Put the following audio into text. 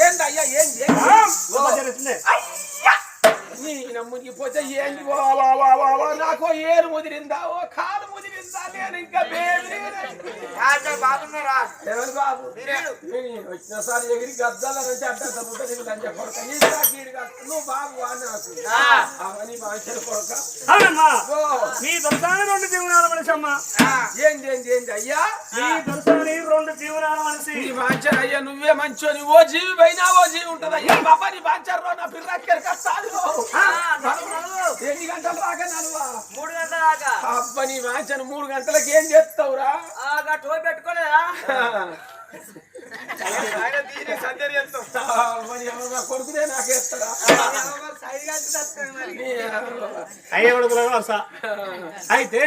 ఏందయ్యా ఏంది మునిగిపోతే ఏంది నాకు ఏరు ముదిరిందా ఓ కాలు ముదిరిందా నేను ఇంకా బాగున్నారా బాబు వచ్చినసారి ఎగిరి గద్దాల నుంచి అడ్డంత కొడక నువ్వు బాబు అని అవని భాషలు కొడక నీ దొరసాని 2 జీవనాల మనిషి అమ్మా ఏంది ఏంది ఏంది అయ్యా నీ దొరసాని 2 జీవనాల మనిషి నీ బాంచర్ అయ్యా నువ్వే మంచోని ఓ జీవి పైన ఓ జీవి ఉంటది అయ్యా బాబా నీ బాంచర్లో నా పిల్లకి కష్టాలు ఎన్ని గంటలు రాక నడువా 3 గంటల దాకా అబ్బా నీ బాంచను 3 గంటలకు ఏం చేస్తావురా టోపీ పెట్టుకోలేదా కొడుకునే నాకేస్తారా అయ్యే అయితే